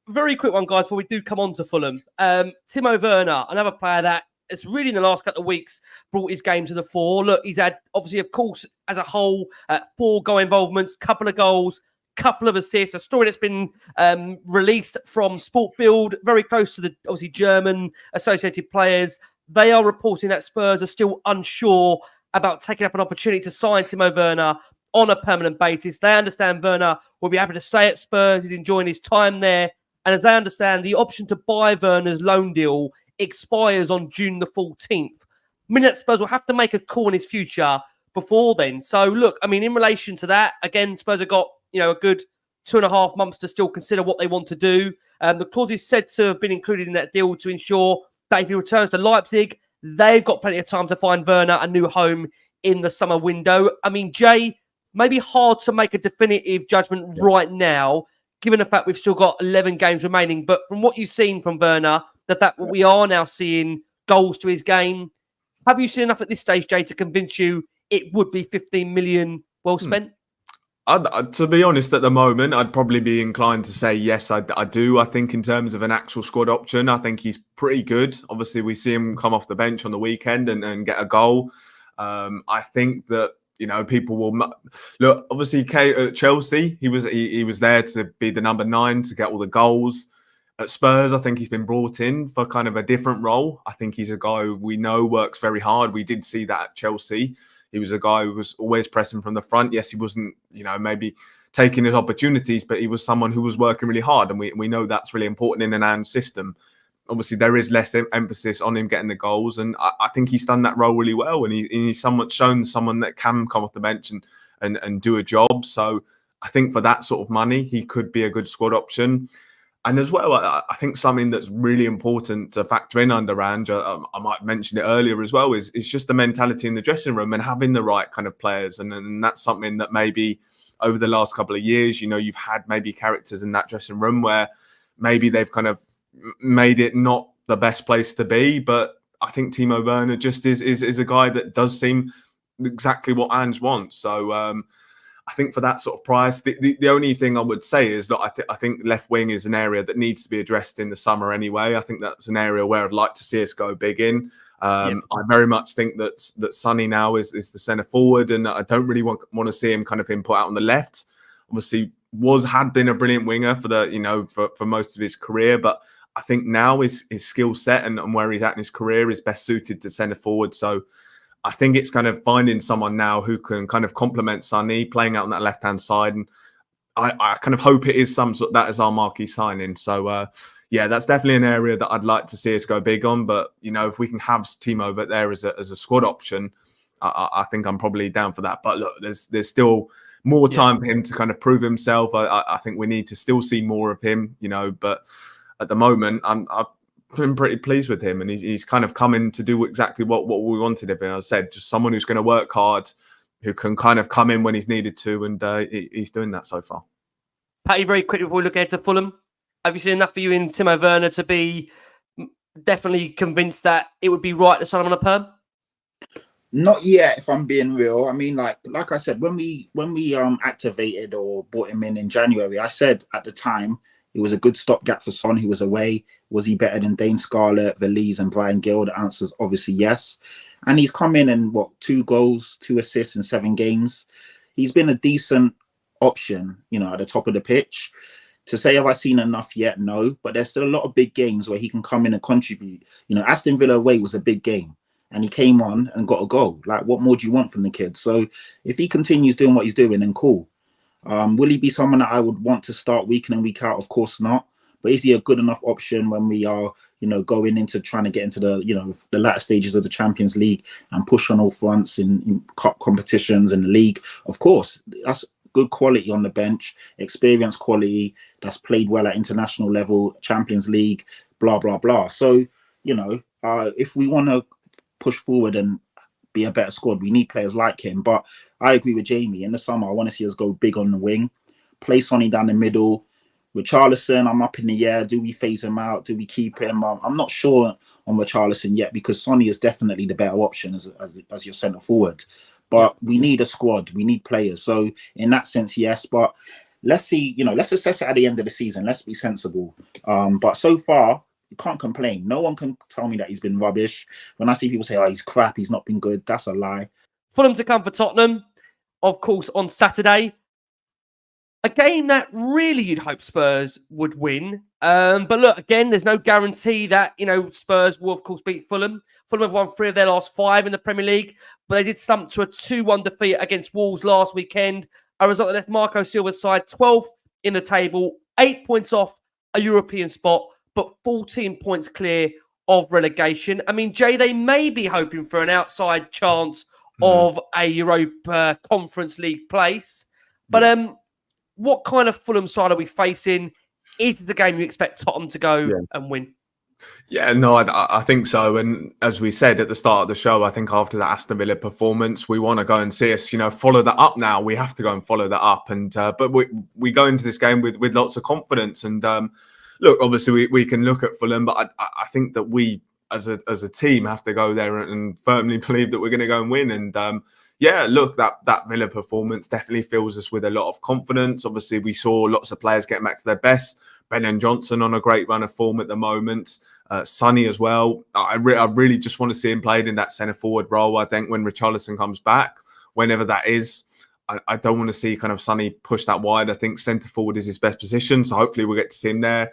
very quick one, guys, before we do come on to Fulham. Timo Werner, another player that has really in the last couple of weeks brought his game to the fore. Look, he's had, obviously, of course, as a whole, 4 goal involvements, couple of goals, couple of assists. A story that's been released from Sport Bild, very close to the, obviously, German associated players. They are reporting that Spurs are still unsure about taking up an opportunity to sign Timo Werner on a permanent basis. They understand Werner will be happy to stay at Spurs. He's enjoying his time there. And as they understand, the option to buy Werner's loan deal expires on June the 14th. Meaning that Spurs will have to make a call on his future before then. So, look, I mean, in relation to that, again, Spurs have got, a good 2.5 months to still consider what they want to do. The clause is said to have been included in that deal to ensure that if he returns to Leipzig, they've got plenty of time to find Werner a new home in the summer window. I mean, Jay, maybe hard to make a definitive judgment right now, given the fact we've still got 11 games remaining. But from what you've seen from Werner, that we are now seeing goals to his game. Have you seen enough at this stage, Jay, to convince you it would be 15 million well spent? To be honest, at the moment, I'd probably be inclined to say yes, I do. I think in terms of an actual squad option, I think he's pretty good. Obviously, we see him come off the bench on the weekend and get a goal. I think that, people will look. Obviously, at Chelsea, he was there to be the number 9 to get all the goals. At Spurs, I think he's been brought in for kind of a different role. I think he's a guy who we know works very hard. We did see that at Chelsea. He was a guy who was always pressing from the front. Yes, he wasn't, maybe taking his opportunities, but he was someone who was working really hard. And we know that's really important in an Ange system. Obviously, there is less emphasis on him getting the goals. And I think he's done that role really well. And he's somewhat shown someone that can come off the bench and do a job. So I think for that sort of money, he could be a good squad option. And as well, I think something that's really important to factor in under Ange, I might mention it earlier as well, is just the mentality in the dressing room and having the right kind of players. And that's something that maybe over the last couple of years, you've had maybe characters in that dressing room where maybe they've kind of made it not the best place to be. But I think Timo Werner just is a guy that does seem exactly what Ange wants. So I think for that sort of price, the only thing I would say is that I think left wing is an area that needs to be addressed in the summer anyway. I think that's an area where I'd like to see us go big in. I very much think that Sonny now is the centre forward, and I don't really want to see him kind of input out on the left. Obviously, had been a brilliant winger for most of his career, but I think now his skill set and where he's at in his career is best suited to centre forward. So I think it's kind of finding someone now who can kind of complement Sonny, playing out on that left-hand side. And I kind of hope it is that is our marquee signing. So, that's definitely an area that I'd like to see us go big on. But, if we can have Timo over there as a squad option, I think I'm probably down for that. But look, there's still more time for him to kind of prove himself. I think we need to still see more of him, but at the moment, I've been pretty pleased with him, and he's kind of come in to do exactly what we wanted of him. As I said, just someone who's going to work hard, who can kind of come in when he's needed to, and he's doing that so far. Patty, very quickly before we look ahead to Fulham, have you seen enough for you in Timo Werner to be definitely convinced that it would be right to sign him on a perm? Not yet, if I'm being real. I mean, like I said, when we activated or brought him in January, I said at the time, it was a good stopgap for Son, who was away. Was he better than Dane Scarlett, Valise and Brian Gill? The answer is obviously yes. And he's come in and 2 goals, 2 assists in 7 games. He's been a decent option, at the top of the pitch. To say, have I seen enough yet? No. But there's still a lot of big games where he can come in and contribute. Aston Villa away was a big game. And he came on and got a goal. Like, what more do you want from the kid? So if he continues doing what he's doing, then cool. Will he be someone that I would want to start week in and week out? Of course not. But is he a good enough option when we are, going into trying to get into the latter stages of the Champions League and push on all fronts in cup competitions and the league? Of course, that's good quality on the bench, experience quality that's played well at international level, Champions League, blah, blah, blah. So, if we want to push forward and be a better squad, we need players like him. But I agree with Jamie. In the summer, I want to see us go big on the wing, play Sonny down the middle. Richarlison, I'm up in the air. Do we phase him out? Do we keep him? I'm not sure on Richarlison yet, because Sonny is definitely the better option as your centre forward. But we need a squad. We need players. So in that sense, yes. But let's see, let's assess it at the end of the season. Let's be sensible. But so far, you can't complain. No one can tell me that he's been rubbish. When I see people say, oh, he's crap, he's not been good, that's a lie. Fulham to come for Tottenham, of course, on Saturday. A game that really you'd hope Spurs would win. But look, again, there's no guarantee that, Spurs will, of course, beat Fulham. Fulham have won 3 of their last 5 in the Premier League, but they did stump to a 2-1 defeat against Wolves last weekend. A result that left Marco Silva's side 12th in the table, 8 points off a European spot, but 14 points clear of relegation. I mean, Jay, they may be hoping for an outside chance of a Europa Conference League place. But what kind of Fulham side are we facing? Is the game you expect Tottenham to go and win? Yeah, no, I think so. And as we said at the start of the show, I think after the Aston Villa performance, we want to go and see us, follow that up now. We have to go and follow that up. And but we go into this game with lots of confidence. And look, obviously we can look at Fulham, but I think that we as a team have to go there and firmly believe that we're going to go and win. And look, that Villa performance definitely fills us with a lot of confidence. Obviously, we saw lots of players getting back to their best. Brennan Johnson on a great run of form at the moment. Sonny as well. I really just want to see him played in that centre-forward role. I think when Richarlison comes back, whenever that is, I don't want to see kind of Sonny push that wide. I think centre-forward is his best position, so hopefully we'll get to see him there.